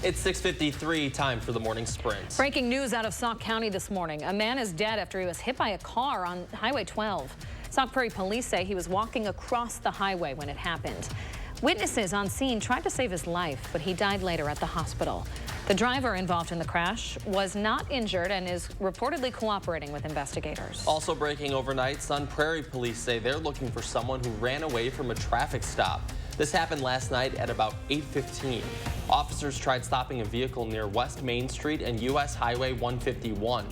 It's 6:53, time for the morning sprint. Breaking news out of Sauk County this morning. A man is dead after he was hit by a car on Highway 12. Sauk Prairie police say he was walking across the highway when it happened. Witnesses on scene tried to save his life, but he died later at the hospital. The driver involved in the crash was not injured and is reportedly cooperating with investigators. Also breaking overnight, Sun Prairie police say they're looking for someone who ran away from a traffic stop. This happened last night at about 8:15. Officers tried stopping a vehicle near West Main Street and U.S. Highway 151.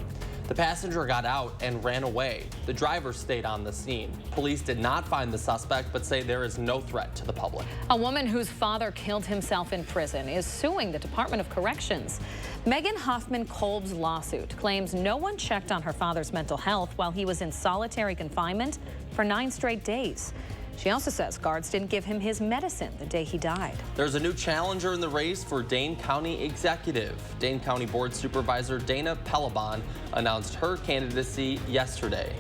The passenger got out and ran away. The driver stayed on the scene. Police did not find the suspect, but say there is no threat to the public. A woman whose father killed himself in prison is suing the Department of Corrections. Megan Hoffman Kolb's lawsuit claims no one checked on her father's mental health while he was in solitary confinement for 9 straight days. She also says guards didn't give him his medicine the day he died. There's a new challenger in the race for Dane County Executive. Dane County Board Supervisor Dana Pelabon announced her candidacy yesterday.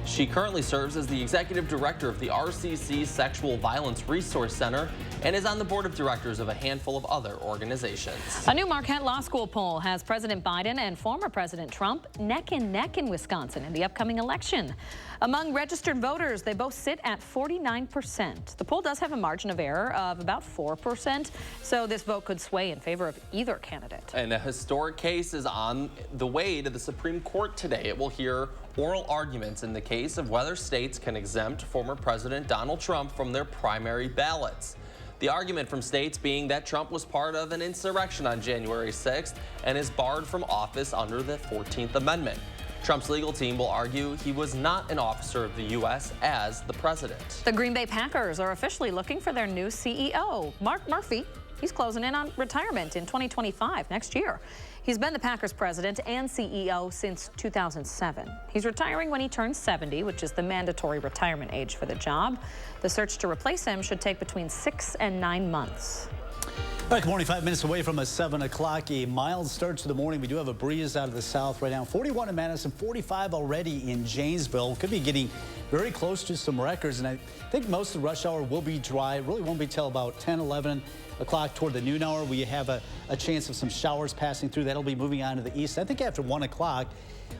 She currently serves as the executive director of the RCC Sexual Violence Resource Center and is on the board of directors of a handful of other organizations. A new Marquette Law School poll has President Biden and former President Trump neck and neck in Wisconsin in the upcoming election. Among registered voters, they both sit at 49%. The poll does have a margin of error of about 4%, so this vote could sway in favor of either candidate. And a historic case is on the way to the Supreme Court today. It will hear oral arguments in the case of whether states can exempt former President Donald Trump from their primary ballots. The argument from states being that Trump was part of an insurrection on January 6th and is barred from office under the 14th Amendment. Trump's legal team will argue he was not an officer of the U.S. as the president. The Green Bay Packers are officially looking for their new CEO, Mark Murphy. He's closing in on retirement in 2025, next year. He's been the Packers president and CEO since 2007. He's retiring when he turns 70, which is the mandatory retirement age for the job. The search to replace him should take between 6 and 9 months. Good morning, 5 minutes away from a 7 o'clock. A mild start to the morning. We do have a breeze out of the south right now. 41 in Madison, 45 already in Janesville. Could be getting very close to some records. And I think most of the rush hour will be dry. It really won't be till about 10, 11 o'clock toward the noon hour. We have a chance of some showers passing through. That'll be moving on to the east. I think after 1 o'clock,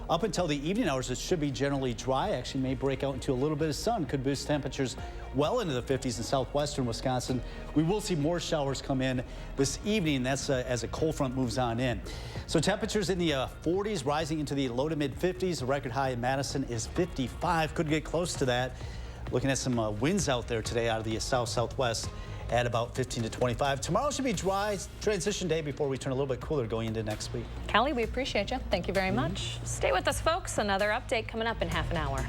up until the evening hours, it should be generally dry. Actually may break out into a little bit of sun. Could boost temperatures well into the 50s in southwestern Wisconsin. We will see more showers come in this evening. That's as a cold front moves on in. So temperatures in the 40s, rising into the low to mid 50s. The record high in Madison is 55. Could get close to that. Looking at some winds out there today out of the south-southwest at about 15 to 25. Tomorrow should be dry, transition day before we turn a little bit cooler going into next week. Callie, we appreciate you. Thank you very much. Stay with us, folks. Another update coming up in half an hour.